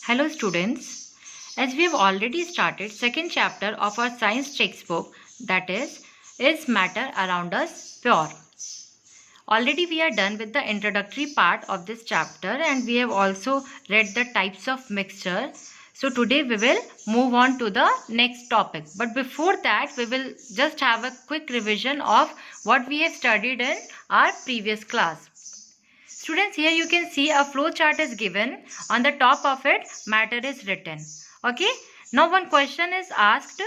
Hello students, as we have already started second chapter of our science textbook, that is matter around us pure? Already we are done with the introductory part of this chapter and we have also read the types of mixture. So today we will move on to the next topic. But before that we will just have a quick revision of what we have studied in our previous class. Students, here you can see a flow chart is given. On the top of it, matter is written. Okay. Now one question is asked,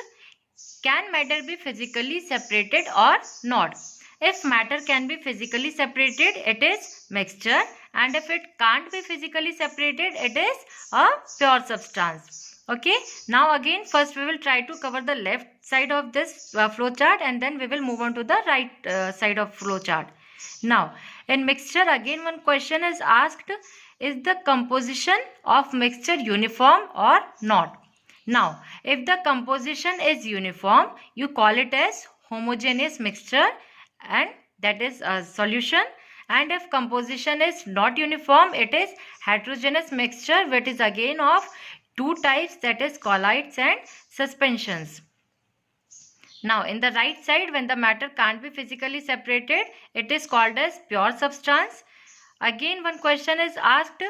can matter be physically separated or not? If matter can be physically separated, it is mixture. And if it can't be physically separated, it is a pure substance. Okay. Now again, first we will try to cover the left side of this flow chart and then we will move on to the right side of flow chart. Now, in mixture, again one question is asked, is the composition of mixture uniform or not? Now, if the composition is uniform, you call it as homogeneous mixture and that is a solution. And if composition is not uniform, it is heterogeneous mixture, which is again of two types, that is colloids and suspensions. Now, in the right side, when the matter can't be physically separated, it is called as pure substance. Again, one question is asked,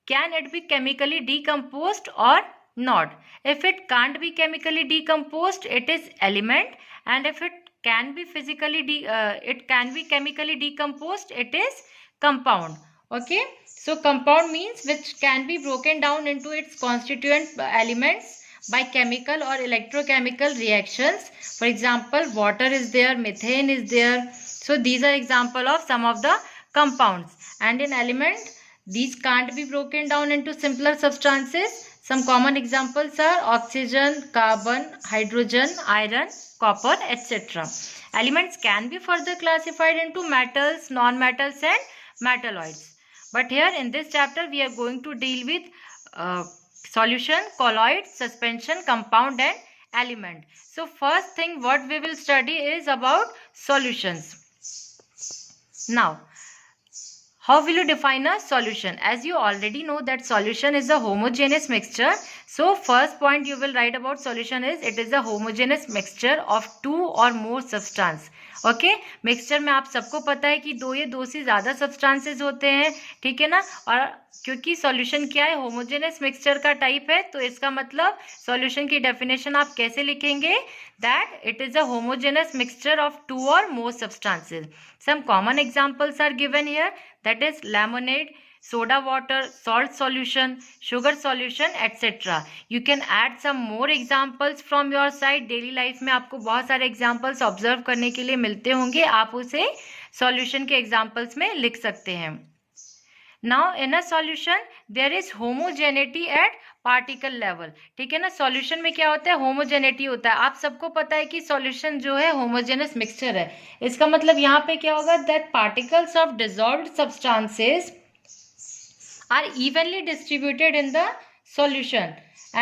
can it be chemically decomposed or not? If it can't be chemically decomposed, it is element, and if it can be chemically decomposed, it is compound. Okay, so compound means which can be broken down into its constituent elements by chemical or electrochemical reactions. For example, water is there, methane is there. So these are example of some of the compounds. And in element, these can't be broken down into simpler substances. Some common examples are oxygen, carbon, hydrogen, iron, copper, etc. Elements can be further classified into metals, non-metals and metalloids. But here in this chapter, we are going to deal with solution, colloid, suspension, compound and element. So first thing what we will study is about solutions. Now, how will you define a solution? As you already know that solution is a homogeneous mixture. So first point you will write about solution is it is a homogeneous mixture of two or more substance. Okay mixture में आप सबको पता है कि दो से ज़्यादा substances होते हैं, ठीक है ना। और क्योंकि सॉल्यूशन क्या है, होमोजेनस मिक्सचर का टाइप है, तो इसका मतलब सॉल्यूशन की डेफिनेशन आप कैसे लिखेंगे, that it is a homogeneous mixture of two or more substances. Some common examples are given here, that is lemonade, soda water, salt solution, sugar solution, etc. You can add some more examples from your side. Daily life में आपको बहुत सारे examples observe करने के लिए मिलते होंगे, आप उसे solution के examples में लिख सकते हैं. Now in a solution there is homogeneity at particle level, ठीक है ना. सॉल्यूशन में क्या होता है, होमोजेनिटी होता है. आप सबको पता है कि सॉल्यूशन जो है होमोजेनस मिक्सचर है. इसका मतलब यहाँ पे क्या होगा, that particles of dissolved substances are evenly distributed in the solution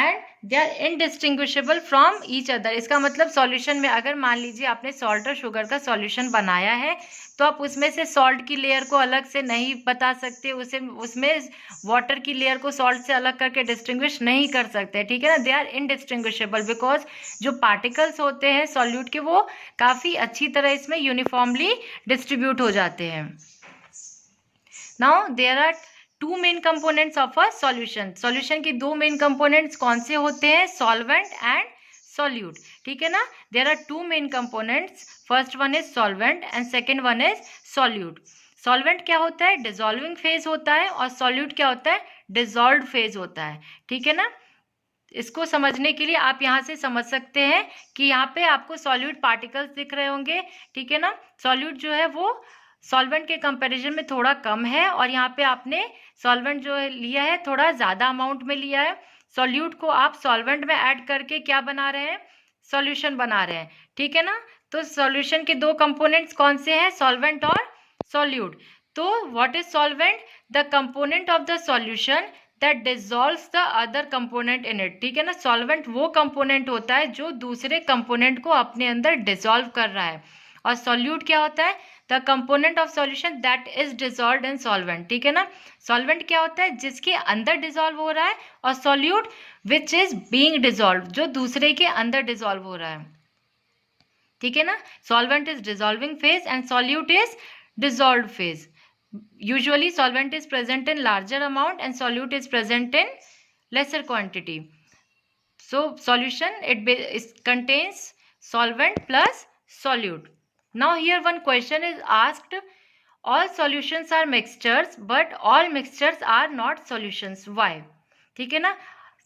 and they are indistinguishable from each other. इसका मतलब सॉल्यूशन में अगर मान लीजिए आपने सॉल्ट और शुगर का सॉल्यूशन बनाया है, तो आप उसमें से सॉल्ट की लेयर को अलग से नहीं बता सकते, उसमें वाटर की लेयर को सॉल्ट से अलग करके डिस्टिंग्विश नहीं कर सकते, ठीक है ना. दे आर इनडिस्टिंग्विशेबल बिकॉज जो पार्टिकल्स होते हैं सॉल्यूट के वो काफ़ी अच्छी तरह इसमें यूनिफॉर्मली डिस्ट्रीब्यूट हो जाते हैं. Now there are two main components of a solution. Solution की दो मेन कंपोनेंट्स कौन से होते हैं, सॉल्वेंट एंड सॉल्यूट, ठीक है ना. There are two main components, first one is solvent and second one is solute. Solvent क्या होता है, डिसॉल्विंग फेज होता है, और सॉल्यूट क्या होता है, डिसॉल्व्ड फेज होता है, ठीक है ना. इसको समझने के लिए आप यहाँ से समझ सकते हैं कि यहाँ पे आपको सॉल्यूट पार्टिकल्स दिख रहे होंगे, ठीक है ना. सॉल्यूट जो है वो सॉल्वेंट के कंपैरिजन में थोड़ा कम है, और यहाँ पे आपने सॉल्वेंट जो लिया है थोड़ा ज़्यादा अमाउंट में लिया है. सॉल्यूट को आप सॉल्वेंट में ऐड करके क्या बना रहे हैं, सॉल्यूशन बना रहे हैं, ठीक है ना. तो सॉल्यूशन के दो कंपोनेंट्स कौन से हैं, सॉल्वेंट और सॉल्यूट. तो what is solvent, the component of the solution that dissolves the other component in it, ठीक है ना. सॉल्वेंट वो कंपोनेंट होता है जो दूसरे कंपोनेंट को अपने अंदर डिसॉल्व कर रहा है. और सॉल्यूट क्या होता है, the component of solution that is dissolved in solvent, ठीक है ना। सॉल्वेंट क्या होता है, जिसके अंदर डिजॉल्व हो रहा है, और solute which is being dissolve, जो दूसरे के अंदर डिजॉल्व हो रहा है, ठीक है ना। Solvent is dissolving phase and solute is dissolved phase. Usually solvent is present in larger amount and solute is present in lesser quantity. So solution, it contains solvent plus solute. Now here one question is asked, all solutions are mixtures but all mixtures are not solutions. Why? ठीक है ना,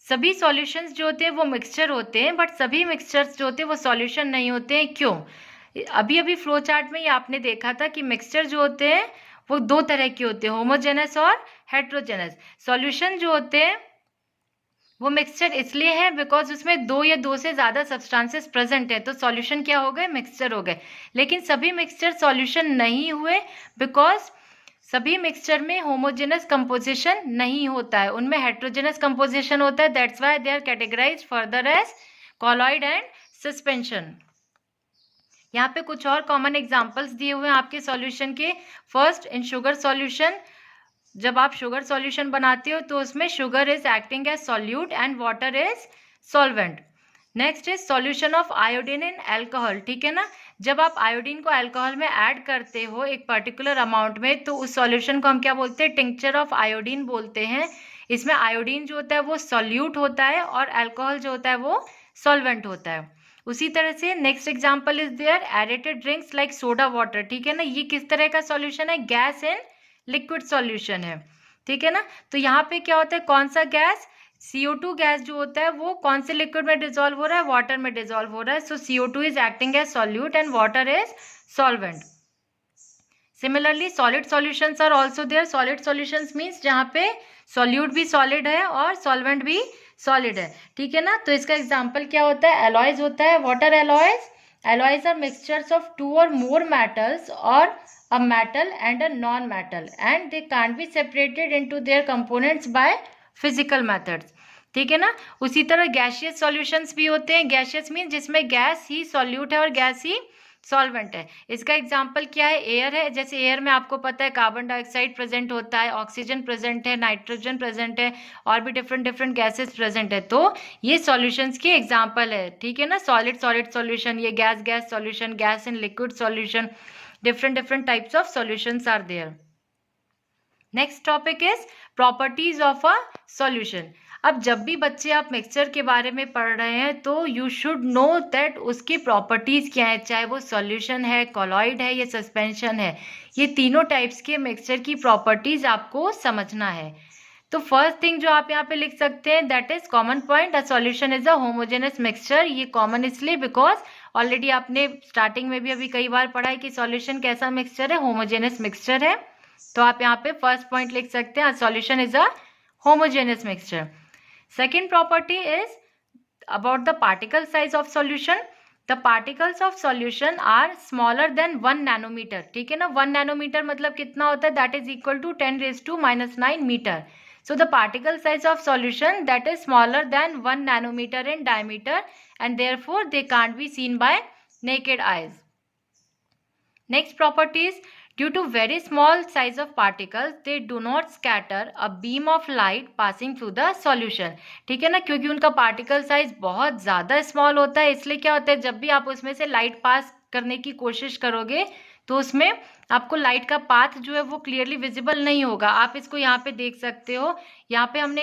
सभी solutions जो होते हैं वो mixture होते हैं, बट सभी मिक्सचर्स जो होते हैं वो सॉल्यूशन नहीं होते हैं. क्यों? अभी अभी फ्लो चार्ट में ही आपने देखा था कि मिक्सचर जो होते हैं वो दो तरह के होते हैं, होमोजेनस और हेट्रोजेनस. सॉल्यूशन जो होते हैं वो मिक्सचर इसलिए है बिकॉज उसमें दो या दो से ज़्यादा सब्सटेंसेस प्रेजेंट है, तो सॉल्यूशन क्या हो गए, मिक्सचर हो गए. लेकिन सभी मिक्सचर सॉल्यूशन नहीं हुए बिकॉज सभी मिक्सचर में होमोजेनस कंपोजिशन नहीं होता है, उनमें हेट्रोजेनस कंपोजिशन होता है. That's why they are categorised further as colloid and suspension. यहाँ पे कुछ और कॉमन एग्जांपल्स दिए हुए हैं आपके सॉल्यूशन के. फर्स्ट, इन शुगर सॉल्यूशन, जब आप शुगर सॉल्यूशन बनाते हो तो उसमें sugar is acting as solute and water is solvent. Next is solution of iodine in alcohol, ठीक है ना. जब आप आयोडीन को अल्कोहल में ऐड करते हो एक पर्टिकुलर अमाउंट में, तो उस सॉल्यूशन को हम क्या बोलते हैं, टिंक्चर ऑफ आयोडीन बोलते हैं. इसमें आयोडीन जो होता है वो सॉल्यूट होता है और अल्कोहल जो होता है वो सॉल्वेंट होता है. उसी तरह से next example is there aerated drinks like soda water, ठीक है ना. ये किस तरह का सॉल्यूशन है, गैस इन लिक्विड सॉल्यूशन है, ठीक है ना. तो यहाँ पे क्या होता है, कौन सा गैस, CO2 गैस जो होता है वो कौन से लिक्विड में डिजोल्व हो रहा है, वाटर में डिजोल्व हो रहा है. So CO2 is acting as solute and water is solvent. Similarly solid solutions are also there. Solid solutions means जहाँ पे सॉल्यूट भी सॉलिड है और सॉल्वेंट भी सॉलिड है, ठीक है ना. तो इसका एग्जांपल क्या होता है, एलॉयज होता है, water alloys. Alloys are mixtures of two or more metals or a metal and a non-metal and they can't be separated into their components by physical methods, ठीक है ना. उसी तरह गैसियस सॉल्यूशंस भी होते हैं. गैसियस मीन जिसमें gas ही solute है और गैस ही सॉल्वेंट है. इसका एग्जांपल क्या है, एयर है. जैसे एयर में आपको पता है कार्बन डाइऑक्साइड प्रेजेंट होता है, ऑक्सीजन प्रेजेंट है, नाइट्रोजन प्रेजेंट है और भी डिफरेंट डिफरेंट गैसेस प्रेजेंट है. तो ये सॉल्यूशंस के एग्जांपल है, ठीक है ना. सॉलिड सॉलिड सॉल्यूशन, ये gas gas solution, gas in liquid solution, different different types of solutions are there. Next topic is properties of a solution. अब जब भी बच्चे आप मिक्सचर के बारे में पढ़ रहे हैं तो यू शुड नो दैट उसकी प्रॉपर्टीज क्या है, चाहे वो सॉल्यूशन है, कॉलॉइड है या सस्पेंशन है. ये तीनों टाइप्स के मिक्सचर की प्रॉपर्टीज आपको समझना है. तो फर्स्ट थिंग जो आप यहाँ पे लिख सकते हैं, that is common point, a solution is a homogeneous mixture. ये कॉमन इसलिए बिकॉज ऑलरेडी आपने स्टार्टिंग में भी अभी कई बार पढ़ा है कि सॉल्यूशन कैसा मिक्सचर है, होमोजेनस मिक्सचर है. तो आप यहाँ पे फर्स्ट पॉइंट लिख सकते हैं, solution is a homogeneous mixture. Second property is about the particle size of solution. The particles of solution are smaller than 1 nanometer, ठीक है ना. 1 nanometer मतलब कितना होता है, that is equal to 10⁻⁹ meter. So the particle size of solution that is smaller than 1 nanometer in diameter and therefore they can't be seen by naked eyes. Next property is, due to very small size of particles they do not scatter a beam of light passing through the solution, ठीक है ना. क्योंकि उनका particle size बहुत ज़्यादा small होता है, इसलिए क्या होता है, जब भी आप उसमें से लाइट पास करने की कोशिश करोगे तो उसमें आपको लाइट का पाथ जो है वो क्लियरली विजिबल नहीं होगा. आप इसको यहाँ पे देख सकते हो. यहाँ पे हमने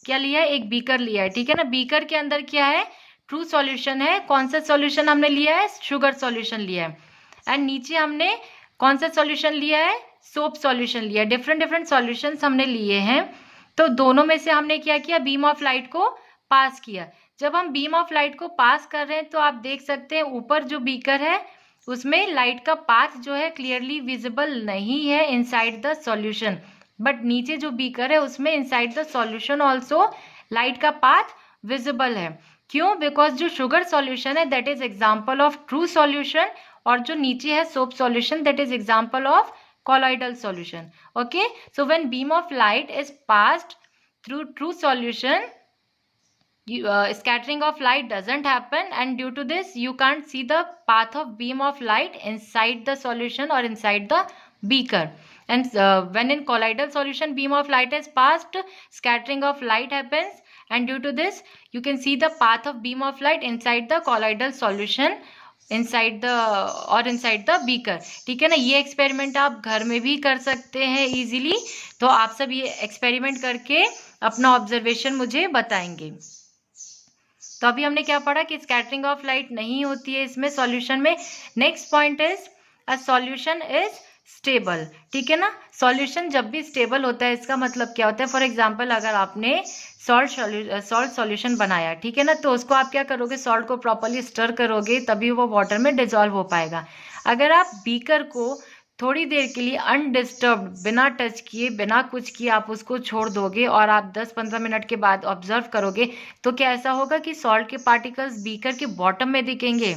क्या लिया है, एक बीकर लिया है, ठीक है ना. बीकर के अंदर क्या है, ट्रू सॉल्यूशन है. कौन सा सॉल्यूशन हमने लिया है, शुगर सॉल्यूशन लिया है. एंड नीचे हमने कौन सा सॉल्यूशन लिया है, सोप सॉल्यूशन लिया है. डिफरेंट डिफरेंट सॉल्यूशंस हमने लिए हैं. तो दोनों में से हमने क्या किया, बीम ऑफ लाइट को पास किया. जब हम बीम ऑफ लाइट को पास कर रहे हैं तो आप देख सकते हैं ऊपर जो बीकर है उसमें लाइट का पाथ जो है क्लियरली विजिबल नहीं है इनसाइड द सॉल्यूशन, बट नीचे जो बीकर है उसमें inside the solution also light का पाथ विजिबल है. क्यों, बिकॉज जो शुगर सॉल्यूशन है that is example of true solution और जो नीचे है soap solution that is example of colloidal solution. Okay, so when beam of light is passed through true solution scattering of light doesn't happen, and due to this you can't see the path of beam of light inside the solution or inside the beaker. And when in colloidal solution beam of light is passed, scattering of light happens, and due to this you can see the path of beam of light inside the colloidal solution inside the beaker. ठीक है ना. ये experiment आप घर में भी कर सकते हैं इजीली. तो आप सब ये एक्सपेरिमेंट करके अपना ऑब्जर्वेशन मुझे बताएंगे. तो अभी हमने क्या पढ़ा कि स्कैटरिंग ऑफ लाइट नहीं होती है इसमें सॉल्यूशन में. Next point is a solution is stable. ठीक है ना. सॉल्यूशन जब भी स्टेबल होता है इसका मतलब क्या होता है. फॉर एग्जांपल अगर आपने सॉल्ट सॉल्यूशन बनाया, ठीक है ना, तो उसको आप क्या करोगे, सॉल्ट को प्रॉपर्ली स्टर करोगे तभी वो वाटर में डिजॉल्व हो पाएगा. अगर आप बीकर को थोड़ी देर के लिए अनडिस्टर्ब्ड बिना टच किए बिना कुछ किए आप उसको छोड़ दोगे और आप 10-15 मिनट के बाद ऑब्जर्व करोगे तो क्या ऐसा होगा कि सॉल्ट के पार्टिकल्स बीकर के बॉटम में दिखेंगे?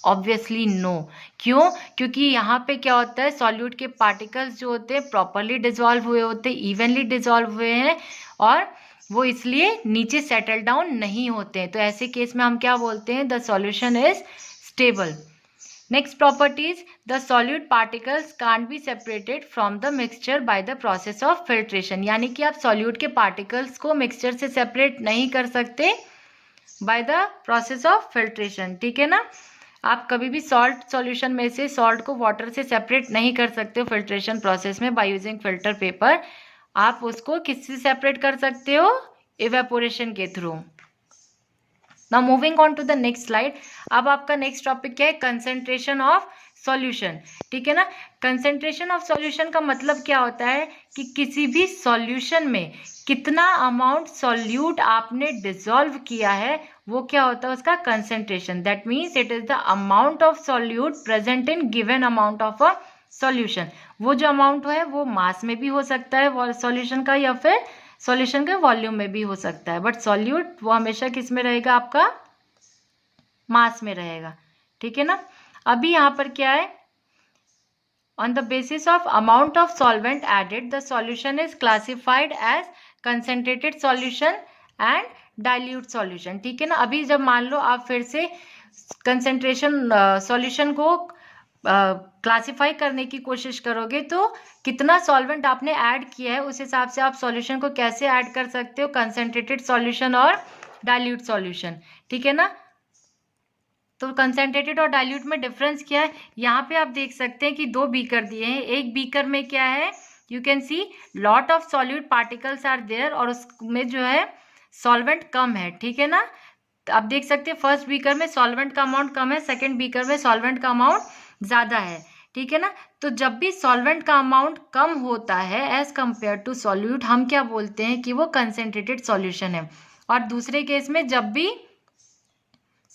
Obviously no. क्यों? क्योंकि यहाँ पे क्या होता है, सॉल्यूट के पार्टिकल्स जो होते हैं प्रॉपरली डिजॉल्व हुए होते हैं, इवनली डिजॉल्व हुए हैं और वो इसलिए नीचे सेटल डाउन नहीं होते हैं. तो ऐसे केस में हम क्या बोलते हैं, the solution is stable. Next properties, the solute particles can't be separated from the mixture by the process of filtration. यानी कि आप सॉल्यूट के पार्टिकल्स को मिक्सचर से सेपरेट नहीं कर सकते by the process of filtration. ठीक है ना. आप कभी भी सॉल्ट सॉल्यूशन में से सॉल्ट को वाटर से सेपरेट नहीं कर सकते हो फिल्ट्रेशन प्रोसेस में बाय यूजिंग फिल्टर पेपर. आप उसको किससे सेपरेट कर सकते हो? इवेपोरेशन के through. Now moving on to the next slide. अब आपका नेक्स्ट टॉपिक क्या है, कंसेंट्रेशन ऑफ सॉल्यूशन. ठीक है ना. कंसेंट्रेशन ऑफ सॉल्यूशन का मतलब क्या होता है कि किसी भी सॉल्यूशन में कितना अमाउंट सॉल्यूट आपने डिसॉल्व किया है वो क्या होता है, उसका concentration. That means it is the amount of solute present in given amount of a solution. वो जो अमाउंट है वो मास में भी हो सकता है सॉल्यूशन का या फिर सॉल्यूशन के वॉल्यूम में भी हो सकता है, बट सॉल्यूट वो हमेशा किस में रहेगा, आपका मास में रहेगा. ठीक है ना. अभी यहाँ पर क्या है, on the basis of amount of solvent added the solution is classified as concentrated solution and dilute solution. ठीक है ना. अभी जब मान लो आप फिर से कंसेंट्रेशन सॉल्यूशन को क्लासिफाई करने की कोशिश करोगे तो कितना सॉल्वेंट आपने ऐड किया है उस हिसाब से आप सॉल्यूशन को कैसे ऐड कर सकते हो, कंसेंट्रेटेड सॉल्यूशन और डाइल्यूट सॉल्यूशन. ठीक है ना. तो कंसेंट्रेटेड और डाइल्यूट में डिफरेंस क्या है, यहाँ पे आप देख सकते हैं कि दो बीकर दिए हैं. एक बीकर में क्या है, you can see lot of solute particles are there और उसमें जो है सॉल्वेंट कम है. ठीक है ना. आप देख सकते हैं फर्स्ट बीकर में सॉल्वेंट का अमाउंट कम है, सेकेंड बीकर में सॉल्वेंट का अमाउंट ज़्यादा है. ठीक है ना. तो जब भी सॉल्वेंट का अमाउंट कम होता है एज कंपेयर टू सॉल्यूट हम क्या बोलते हैं कि वो कंसेंट्रेटेड सॉल्यूशन है. और दूसरे केस में जब भी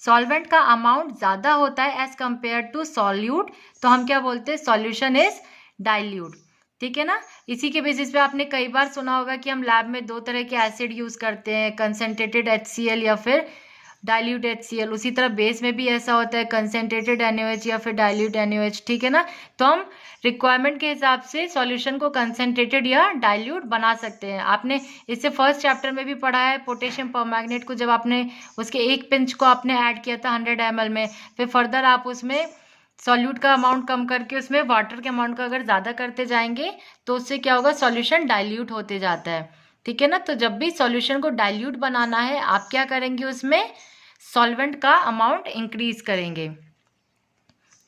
सॉल्वेंट का अमाउंट ज़्यादा होता है एज कंपेयर टू सॉल्यूट तो हम क्या बोलते हैं, सॉल्यूशन इज डाइल्यूट. ठीक है ना. इसी के बेसिस पे आपने कई बार सुना होगा कि हम लैब में दो तरह के एसिड यूज़ करते हैं, कंसेंट्रेटेड HCl या फिर डाइल्यूट HCl. उसी तरह बेस में भी ऐसा होता है, कंसेंट्रेटेड NaOH या फिर डाइल्यूट NaOH. ठीक है ना. तो हम रिक्वायरमेंट के हिसाब से सॉल्यूशन को कंसेंट्रेटेड या डाइल्यूट बना सकते हैं. आपने इससे फर्स्ट चैप्टर में भी पढ़ा है, पोटेशियम परमैंगनेट को जब आपने उसके एक पिंच को आपने ऐड किया था 100 ml में, फिर फर्दर आप उसमें सॉल्यूट का अमाउंट कम करके उसमें वाटर के अमाउंट को अगर ज़्यादा करते जाएंगे तो उससे क्या होगा, सॉल्यूशन डाइल्यूट होते जाता है. ठीक है ना. तो जब भी सॉल्यूशन को डाइल्यूट बनाना है आप क्या करेंगे, उसमें सॉल्वेंट का अमाउंट इंक्रीज करेंगे.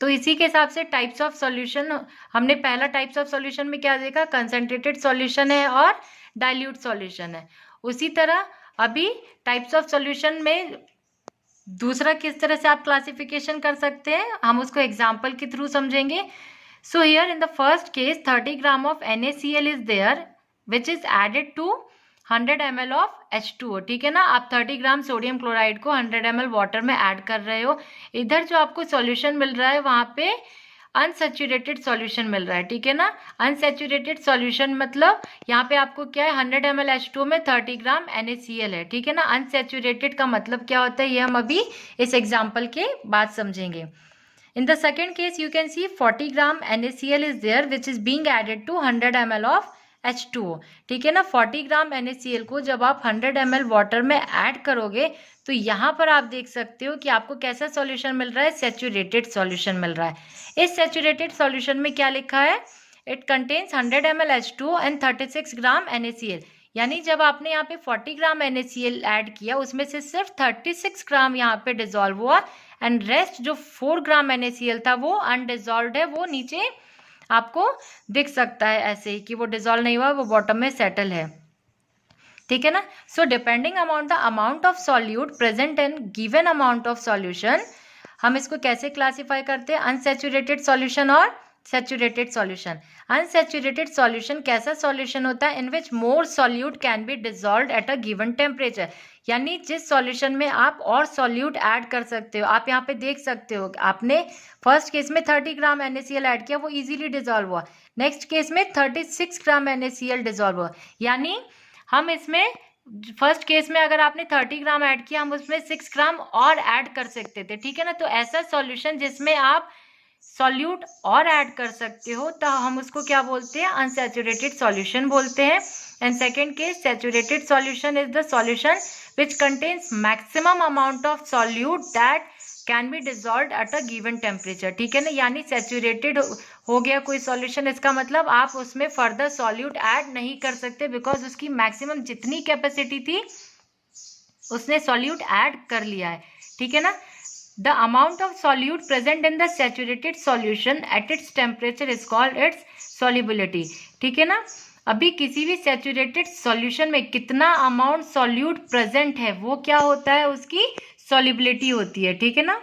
तो इसी के हिसाब से टाइप्स ऑफ सॉल्यूशन, हमने पहला टाइप्स ऑफ सॉल्यूशन में क्या देखा, कंसेंट्रेटेड सॉल्यूशन है और डाइल्यूट सॉल्यूशन है. उसी तरह अभी टाइप्स ऑफ सॉल्यूशन में दूसरा किस तरह से आप क्लासिफिकेशन कर सकते हैं हम उसको एग्जाम्पल के थ्रू समझेंगे. So here in the first case 30 gram of NaCl is there which is added to 100 ml of H2O. ठीक है ना. आप 30 ग्राम सोडियम क्लोराइड को 100 ml वाटर में ऐड कर रहे हो. इधर जो आपको सॉल्यूशन मिल रहा है वहाँ पे अनसैचुरेटेड सॉल्यूशन मिल रहा है. ठीक है ना. अनसैचुरेटेड सॉल्यूशन मतलब यहाँ पे आपको क्या है, 100 ml H2O में 30 ग्राम NaCl है. ठीक है ना. अनसैचुरेटेड का मतलब क्या होता है ये हम अभी इस एग्जाम्पल के बाद समझेंगे. In the second case you can see 40 gram NaCl is there which is being added to 100 ml of H2O, ठीक है ना। 40 ग्राम NaCl को जब आप 100 ml वाटर में ऐड करोगे तो यहाँ पर आप देख सकते हो कि आपको कैसा सॉल्यूशन मिल रहा है, सैचुरेटेड सॉल्यूशन मिल रहा है। इस सैचुरेटेड सॉल्यूशन में क्या लिखा है, it contains 100 ml H2O and 36 gram NaCl, यानी जब आपने यहाँ पे 40 ग्राम NaCl ऐड किया उसमें से सिर्फ 36 ग्राम यहाँ पे डिजोल्व हुआ एंड रेस्ट जो 4 ग्राम NaCl था वो अनडिजोल्व्ड है, वो नीचे आपको दिख सकता है ऐसे ही कि वो डिजोल्व नहीं हुआ, वो बॉटम में सेटल है, ठीक है ना। So depending amount the amount of solute present in given amount of solution, हम इसको कैसे क्लासिफाई करते हैं, अनसैचुरेटेड सॉल्यूशन और सैचुरेटेड सॉल्यूशन। अनसैचुरेटेड सॉल्यूशन कैसा सॉल्यूशन होता है, in which more solute can be dissolved at a given temperature, यानी जिस सॉल्यूशन में आप और सॉल्यूट ऐड कर सकते हो। आप यहाँ पे देख सकते हो आपने फर्स्ट केस में 30 ग्राम NaCl ऐड किया, वो इजीली डिजोल्व हुआ। नेक्स्ट केस में 36 ग्राम NaCl डिजोल्व हुआ, यानी हम इसमें फर्स्ट केस में अगर आपने 30 ग्राम ऐड किया हम उसमें 6 ग्राम और ऐड कर सकते थे, ठीक है ना। तो ऐसा सॉल्यूशन जिसमें आप सॉल्यूट और ऐड कर सकते हो तो हम उसको क्या बोलते हैं, अनसैचुरेटेड सॉल्यूशन बोलते हैं। And second case, saturated solution is the solution which contains maximum amount of solute that can be dissolved at a given temperature, ठीक है ना। यानी सैचुरेटेड हो गया कोई सॉल्यूशन, इसका मतलब आप उसमें फर्दर सॉल्यूट ऐड नहीं कर सकते बिकॉज उसकी मैक्सिमम जितनी कैपेसिटी थी उसने सॉल्यूट ऐड कर लिया है, ठीक है ना। The amount of solute present in the saturated solution at its temperature is called its solubility, ठीक है ना। अभी किसी भी सैचुरेटेड सॉल्यूशन में कितना अमाउंट सॉल्यूट प्रेजेंट है वो क्या होता है, उसकी सॉल्युबिलिटी होती है, ठीक है ना।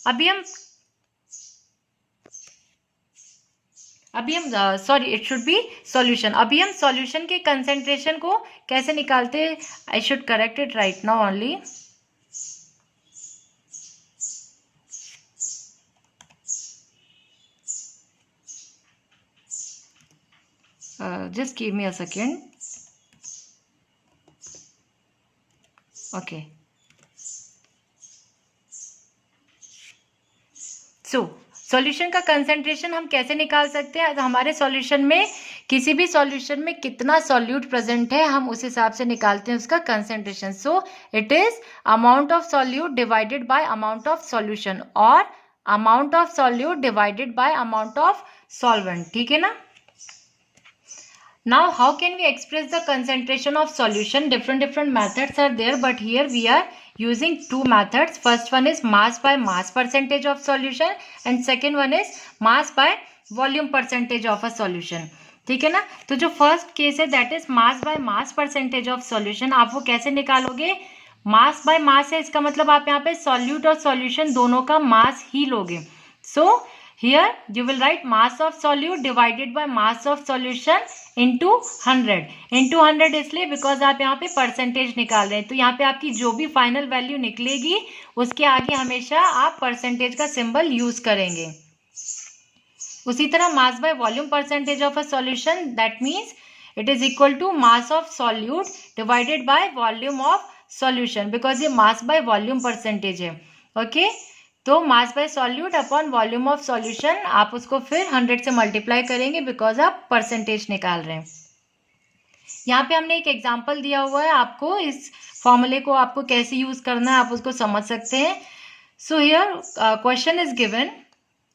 अभी हम sorry it should be solution. अभी हम सॉल्यूशन के कंसेंट्रेशन को कैसे निकालते हैं, I should correct it right now only. Just give me a second. Okay. So solution का कंसेंट्रेशन हम कैसे निकाल सकते हैं, हमारे सॉल्यूशन में किसी भी सॉल्यूशन में कितना सॉल्यूट प्रेजेंट है हम उस हिसाब से निकालते हैं उसका concentration. So it is amount of solute divided by amount of solution और amount of solute divided by amount of solvent, ठीक है ना। Now how can we express the concentration of solution? Different methods are there, but here we are using two methods. First one is mass by mass percentage of solution and second one is mass by volume percentage of a solution, ठीक है ना। तो जो first case है that is mass by mass percentage of solution, आप वो कैसे निकालोगे, मास बाय मास है इसका मतलब आप यहाँ पे सॉल्यूट और सॉल्यूशन दोनों का मास ही लोगे। सो here you will write mass of solute divided by mass of solution into 100 into 100 इसलिए बिकॉज आप यहाँ पे परसेंटेज निकाल रहे हैं, तो यहाँ पे आपकी जो भी फाइनल वैल्यू निकलेगी उसके आगे हमेशा आप परसेंटेज का सिंबल यूज करेंगे। उसी तरह mass by volume percentage of a solution that means it is equal to mass of solute divided by volume of solution, because ये मास बाय वॉल्यूम परसेंटेज है, ओके। तो mass by solute upon volume of solution आप उसको फिर 100 से multiply करेंगे because आप percentage निकाल रहे हैं। यहाँ पे हमने एक एग्जांपल दिया हुआ है, आपको इस फॉर्मूले को आपको कैसे यूज करना है आप उसको समझ सकते हैं। So here question is given,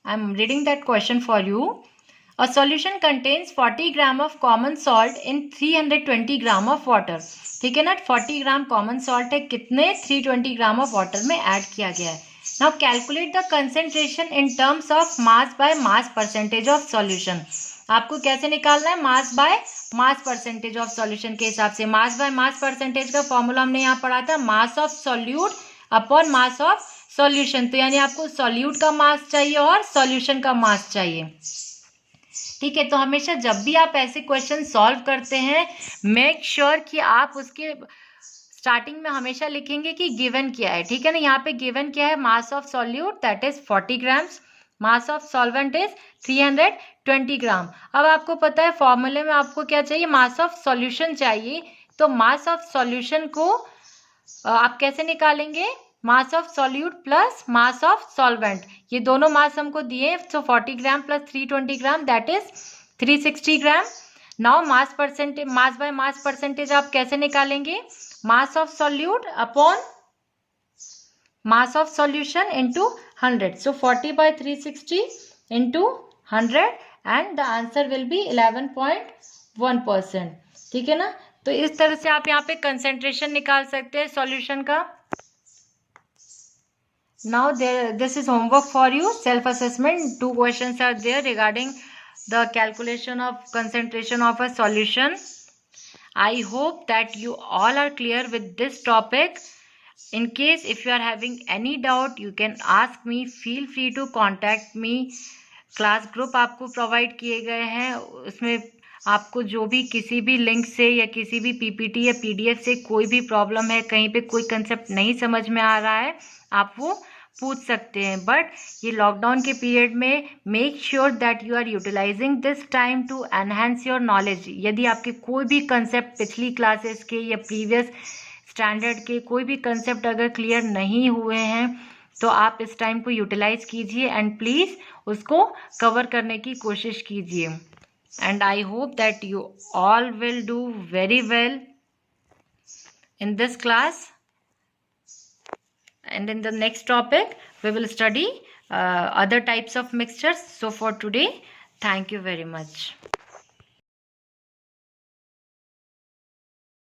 I am reading that question for you. A solution contains 40 gram of common salt in 320 gram of water, ठीक है ना। 40 ग्राम कॉमन सॉल्ट है, कितने 320 ग्राम ऑफ वाटर में ऐड किया गया है। Now calculate the concentration in terms of mass by mass percentage of solution. आपको कैसे निकालना है, mass by mass percentage of solution के हिसाब से। मास बाय मास परसेंटेज का फॉर्मूला हमने यहाँ पढ़ा था, मास of solute upon mass of solution. तो यानी आपको सॉल्यूट का मास चाहिए और सॉल्यूशन का मास चाहिए, ठीक है। तो हमेशा जब भी आप ऐसे क्वेश्चन सॉल्व करते हैं मेक श्योर कि आप उसके स्टार्टिंग में हमेशा लिखेंगे कि गिवन क्या है, ठीक है ना। यहाँ पे गिवन क्या है, मास of solute that is 40 grams, mass of solvent is 320 ग्राम। अब आपको पता है फॉर्मूले में आपको क्या चाहिए, मास ऑफ सॉल्यूशन चाहिए। तो मास ऑफ सॉल्यूशन को आप कैसे निकालेंगे, मास of solute plus mass of solvent, ये दोनों मास हमको दिए। तो 40 gram plus 320 gram that is 360 gram. Now mass percentage, mass by mass percentage आप कैसे निकालेंगे? मास of solute upon mass of solution into 100. So 40 by 360 into 100 and the answer will be 11.1%. ठीक है ना? तो इस तरह से आप यहाँ पे कंसेंट्रेशन निकाल सकते हैं सॉल्यूशन का. Now this is homework for you, self assessment. 2 questions are there regarding the calculation of concentration of a solution. I hope that you all are clear with this topic. In case if you are having any doubt, you can ask me. Feel free to contact me. Class group आपको provide किए गए हैं, उसमें आपको जो भी किसी भी लिंक से या किसी भी पीपीटी या पीडीएफ से कोई भी प्रॉब्लम है, कहीं पे कोई कंसेप्ट नहीं समझ में आ रहा है, आप वो पूछ सकते हैं. बट ये लॉकडाउन के पीरियड में make sure that you are utilising this time to enhance your knowledge. यदि आपके कोई भी कंसेप्ट पिछली क्लासेस के या प्रीवियस स्टैंडर्ड के कोई भी कंसेप्ट अगर क्लियर नहीं हुए हैं तो आप इस टाइम को यूटिलाइज कीजिए एंड प्लीज़ उसको कवर करने की कोशिश कीजिए. And I hope that you all will do very well in this class, and in the next topic we will study other types of mixtures. So for today, thank you very much.